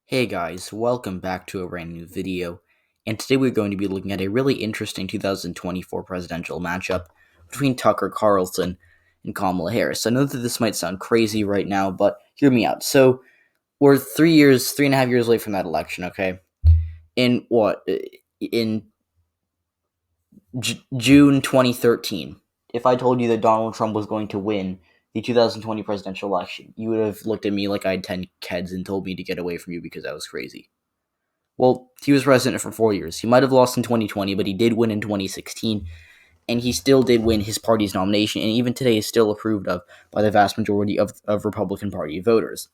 Hey guys, welcome back to a brand new video, and today we're going to be looking at a really interesting 2024 presidential matchup between Tucker Carlson and Kamala Harris. I know that this might sound crazy right now, but hear me out. So, we're 3.5 years away from that election, okay? In what? In June 2013. If I told you that Donald Trump was going to win the 2020 presidential election, you would have looked at me like I had 10 kids and told me to get away from you because I was crazy. Well, he was president for 4 years. He might have lost in 2020, but he did win in 2016, and he still did win his party's nomination, and even today is still approved of by the vast majority of Republican Party voters.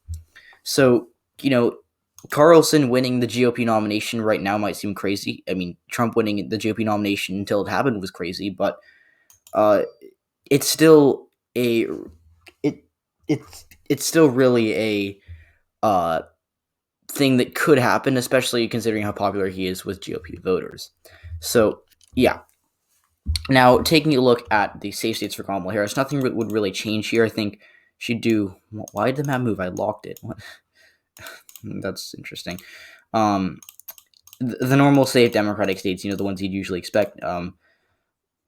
So, you know, Carlson winning the GOP nomination right now might seem crazy. I mean, Trump winning the GOP nomination until it happened was crazy, but uh, it's still a it it's still really a thing that could happen, especially considering how popular he is with GOP voters. So, yeah. Now, taking a look at the safe states for Kamala Harris, nothing would really change here. I think she'd do. Why did the map move? I locked it. What? That's interesting. Um, the normal safe Democratic states, the ones you'd usually expect.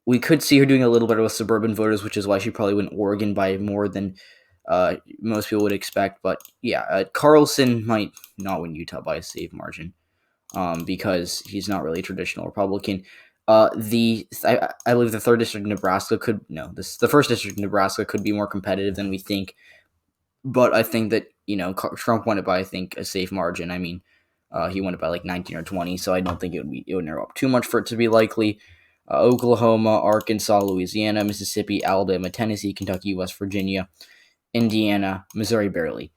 We could see her doing a little better with suburban voters, which is why she probably went Oregon by more than most people would expect. But yeah, Carlson might not win Utah by a safe margin because he's not really a traditional Republican. I believe the third district in Nebraska the first district in Nebraska could be more competitive than we think. But I think that Trump won it by, I think, a safe margin. I mean, he won it by like 19 or 20, so I don't think it would narrow up too much for it to be likely. Oklahoma, Arkansas, Louisiana, Mississippi, Alabama, Tennessee, Kentucky, West Virginia, Indiana, Missouri barely.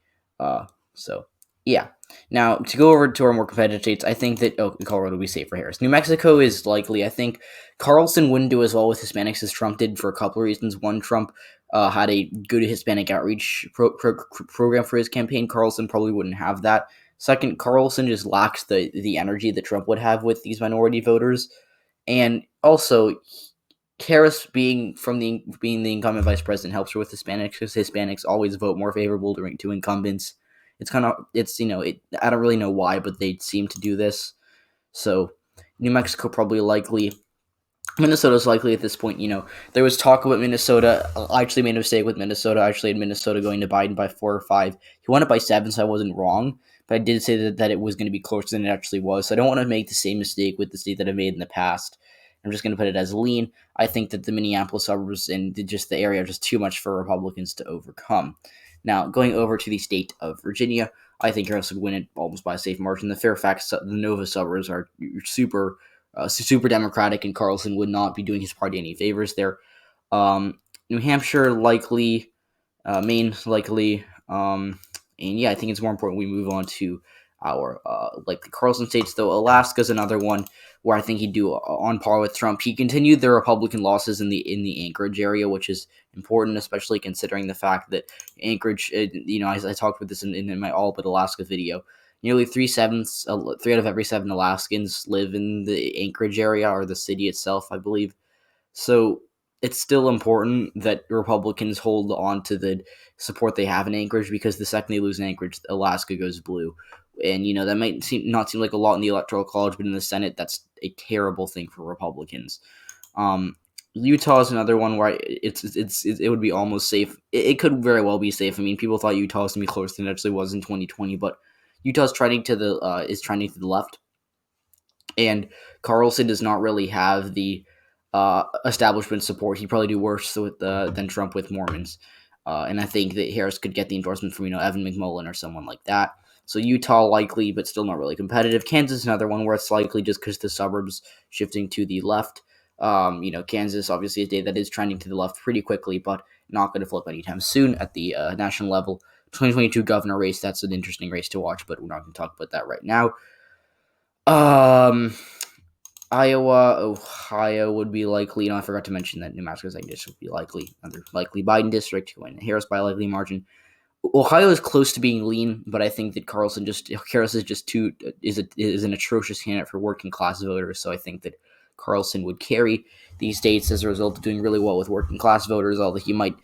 So yeah. Now to go over to our more competitive states, I think that Colorado will be safe for Harris. New Mexico is likely. I think Carlson wouldn't do as well with Hispanics as Trump did for a couple of reasons. One, Trump had a good Hispanic outreach program for his campaign. Carlson probably wouldn't have that. Second, Carlson just lacks the energy that Trump would have with these minority voters, and also Harris being the incumbent vice president helps her with Hispanics because Hispanics always vote more favorable to incumbents. I don't really know why, but they seem to do this. So New Mexico probably likely. Minnesota's likely at this point. There was talk about Minnesota. I actually made a mistake with Minnesota. I actually had Minnesota going to Biden by 4 or 5. He won it by 7, so I wasn't wrong. But I did say that it was going to be closer than it actually was. So I don't want to make the same mistake with the state that I made in the past. I'm just going to put it as lean. I think that the Minneapolis suburbs and just the area are just too much for Republicans to overcome. Now, going over to the state of Virginia, I think Harris would win it almost by a safe margin. The Nova suburbs are super Democratic, and Carlson would not be doing his party any favors there. New Hampshire likely, Maine likely, and yeah, I think it's more important we move on to our like the Carlson states. Though Alaska's another one where I think he'd do on par with Trump. He continued the Republican losses in the Anchorage area, which is important, especially considering the fact that Anchorage, I talked about this in my All But Alaska video. Nearly 3 out of every 7 Alaskans live in the Anchorage area or the city itself, I believe. So it's still important that Republicans hold on to the support they have in Anchorage, because the second they lose in Anchorage, Alaska goes blue. And, that might not seem like a lot in the Electoral College, but in the Senate, that's a terrible thing for Republicans. Utah is another one where it would be almost safe. It could very well be safe. I mean, people thought Utah was going to be closer than it actually was in 2020, but Utah's trending to the left, and Carlson does not really have the establishment support. He'd probably do worse than Trump with Mormons, and I think that Harris could get the endorsement from Evan McMullin or someone like that. So Utah likely, but still not really competitive. Kansas is another one where it's likely just because the suburbs shifting to the left. Kansas obviously a state that is trending to the left pretty quickly, but not going to flip anytime soon at the national level. 2022 governor race, that's an interesting race to watch, but we're not going to talk about that right now. Iowa, Ohio would be likely. I forgot to mention that New Mexico's district would be likely. Another likely Biden district, going Harris by a likely margin. Ohio is close to being lean, but I think that Harris is an atrocious candidate for working class voters. So I think that Carlson would carry these states as a result of doing really well with working class voters, although he might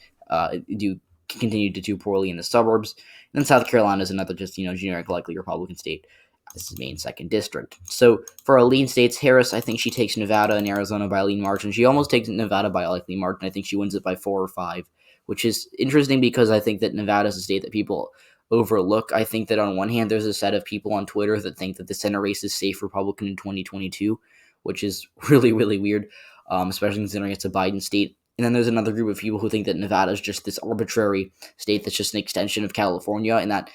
continue to do poorly in the suburbs. And then South Carolina is another just, generic likely Republican state as his main second district. So for our lean states, Harris, I think she takes Nevada and Arizona by a lean margin. She almost takes Nevada by a likely margin. I think she wins it by 4 or 5, which is interesting because I think that Nevada is a state that people overlook. I think that on one hand, there's a set of people on Twitter that think that the Senate race is safe Republican in 2022, which is really, really weird, especially considering it's a Biden state. And then there's another group of people who think that Nevada is just this arbitrary state that's just an extension of California, and that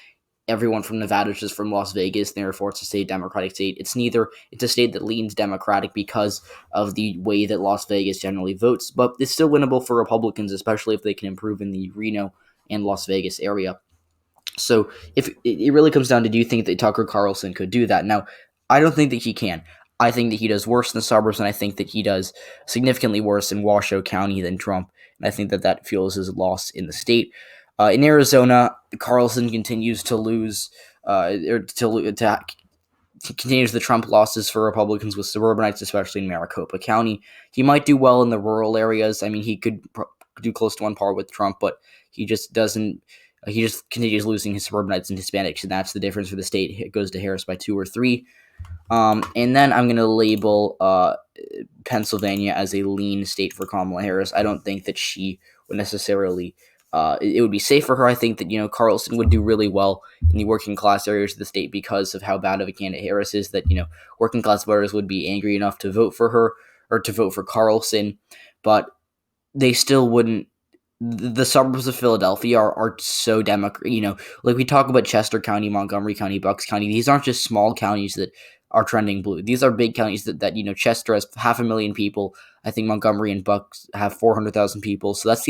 everyone from Nevada is just from Las Vegas, and therefore it's a state Democratic state. It's neither. It's a state that leans Democratic because of the way that Las Vegas generally votes, but it's still winnable for Republicans, especially if they can improve in the Reno and Las Vegas area. So if it really comes down to, do you think that Tucker Carlson could do that? Now, I don't think that he can. I think that he does worse in the suburbs, and I think that he does significantly worse in Washoe County than Trump. And I think that that fuels his loss in the state. In Arizona, Carlson continues to lose, continues the Trump losses for Republicans with suburbanites, especially in Maricopa County. He might do well in the rural areas. I mean, he could do close to on par with Trump, but he just doesn't. He just continues losing his suburbanites and Hispanics, and that's the difference for the state. It goes to Harris by 2 or 3. And then I'm going to label Pennsylvania as a lean state for Kamala Harris. I don't think that she would necessarily. It would be safe for her. I think that Carlson would do really well in the working class areas of the state because of how bad of a candidate Harris is. That working class voters would be angry enough to vote for her or to vote for Carlson, but they still wouldn't. The suburbs of Philadelphia are so Democrat. Like we talk about Chester County, Montgomery County, Bucks County. These aren't just small counties that are trending blue. These are big counties that Chester has 500,000 people. I think Montgomery and Bucks have 400,000 people. So that's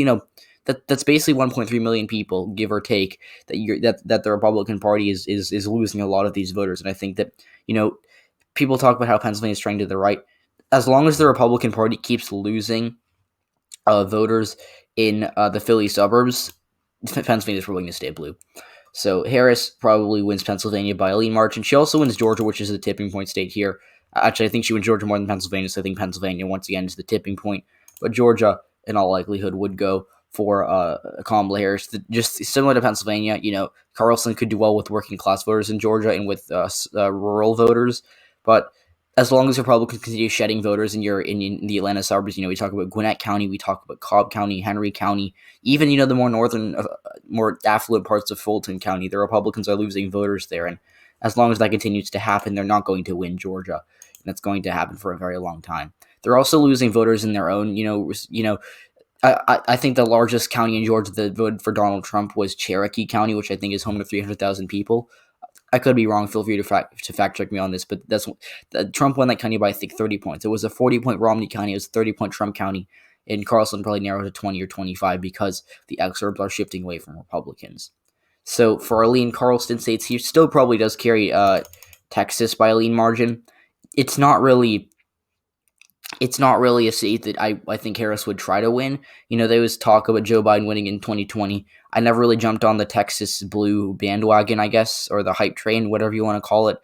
that's basically 1.3 million people, give or take, that the Republican Party is losing a lot of these voters. And I think that people talk about how Pennsylvania is trending to the right. As long as the Republican Party keeps losing voters in the Philly suburbs, Pennsylvania is probably going to stay blue. So Harris probably wins Pennsylvania by a lean margin. She also wins Georgia, which is the tipping point state here. Actually, I think she wins Georgia more than Pennsylvania, so I think Pennsylvania, once again, is the tipping point. But Georgia, in all likelihood, would go for Kamala Harris. Just similar to Pennsylvania, Carlson could do well with working class voters in Georgia and with rural voters. But as long as Republicans continue shedding voters in the Atlanta suburbs, we talk about Gwinnett County, we talk about Cobb County, Henry County, even the more northern, more affluent parts of Fulton County, the Republicans are losing voters there, and as long as that continues to happen, they're not going to win Georgia, and that's going to happen for a very long time. They're also losing voters in their own, I think the largest county in Georgia that voted for Donald Trump was Cherokee County, which I think is home to 300,000 people. I could be wrong. Feel free to fact check me on this, but Trump won that county by I think 30 points. It was a 40-point Romney County. It was a 30-point Trump County, and Carlson probably narrowed to 20 or 25 because the exurbs are shifting away from Republicans. So for our lean Carlson states, he still probably does carry Texas by a lean margin. It's not really a state that I think Harris would try to win. There was talk about Joe Biden winning in 2020. I never really jumped on the Texas blue bandwagon, I guess, or the hype train, whatever you want to call it.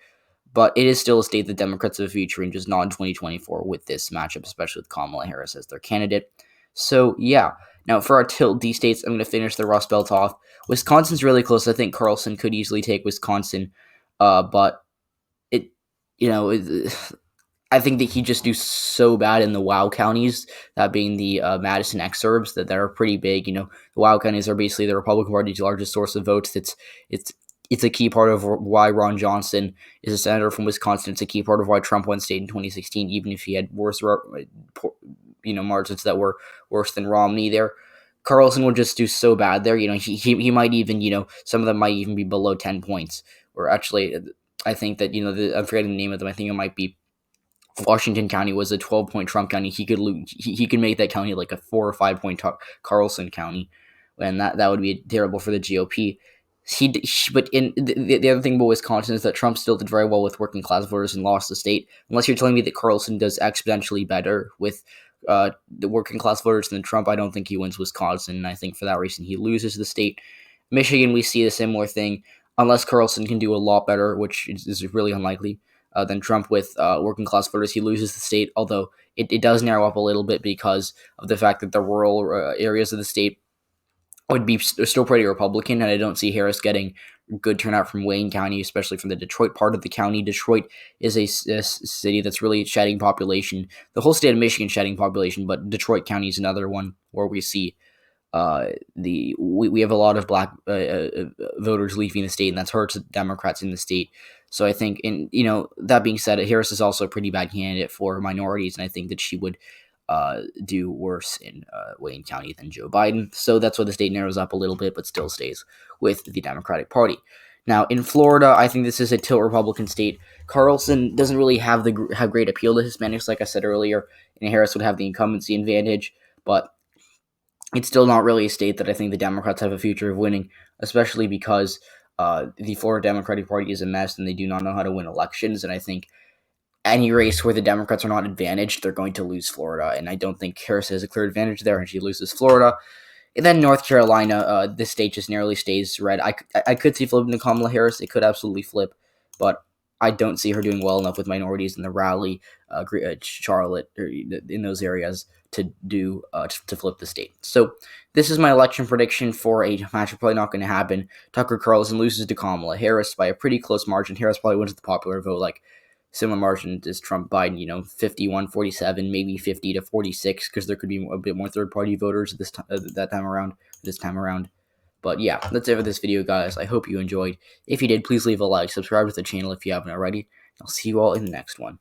But it is still a state that Democrats have featuring, just not in 2024 with this matchup, especially with Kamala Harris as their candidate. So, yeah. Now, for our Tilt D states, I'm going to finish the Rust Belt off. Wisconsin's really close. I think Carlson could easily take Wisconsin. But I think that he just do so bad in the WOW counties, that being the Madison exurbs, that are pretty big. The WOW counties are basically the Republican Party's largest source of votes. It's a key part of why Ron Johnson is a senator from Wisconsin. It's a key part of why Trump won state in 2016, even if he had worse, margins that were worse than Romney there. Carlson would just do so bad there. He might even, some of them might even be below 10 points. Or actually, I think that, I'm forgetting the name of them. I think it might be Washington County was a 12-point Trump county. He could make that county like a 4 or 5-point Carlson County, and that would be terrible for the GOP. But the other thing about Wisconsin is that Trump still did very well with working class voters and lost the state. Unless you're telling me that Carlson does exponentially better with the working class voters than Trump, I don't think he wins Wisconsin. And I think for that reason he loses the state. Michigan, we see a similar thing. Unless Carlson can do a lot better, which is really unlikely, than Trump with working class voters, he loses the state. Although it does narrow up a little bit because of the fact that the rural areas of the state would be still pretty Republican, and I don't see Harris getting good turnout from Wayne County, especially from the Detroit part of the county. Detroit is a city that's really shedding population. The whole state of Michigan shedding population, but Detroit County is another one where we see we have a lot of black voters leaving the state, and that's hurts Democrats in the state. So I think, and that being said, Harris is also a pretty bad candidate for minorities, and I think that she would do worse in Wayne County than Joe Biden. So that's why the state narrows up a little bit, but still stays with the Democratic Party. Now in Florida, I think this is a tilt Republican state. Carlson doesn't really have great appeal to Hispanics, like I said earlier, and Harris would have the incumbency advantage, but it's still not really a state that I think the Democrats have a future of winning, especially because the Florida Democratic Party is a mess and they do not know how to win elections. And I think any race where the Democrats are not advantaged, they're going to lose Florida. And I don't think Harris has a clear advantage there, and she loses Florida. And then North Carolina, this state just narrowly stays red. I could see flipping to Kamala Harris. It could absolutely flip, but I don't see her doing well enough with minorities in the Raleigh, Charlotte, or in those areas to do to flip the state. So this is my election prediction for a match probably not going to happen. Tucker Carlson loses to Kamala Harris by a pretty close margin. Harris probably wins the popular vote, like similar margin as Trump Biden, 51-47, maybe 50-46, because there could be a bit more third party voters this time around. But yeah, that's it for this video, guys. I hope you enjoyed. If you did, please leave a like, subscribe to the channel if you haven't already. I'll see you all in the next one.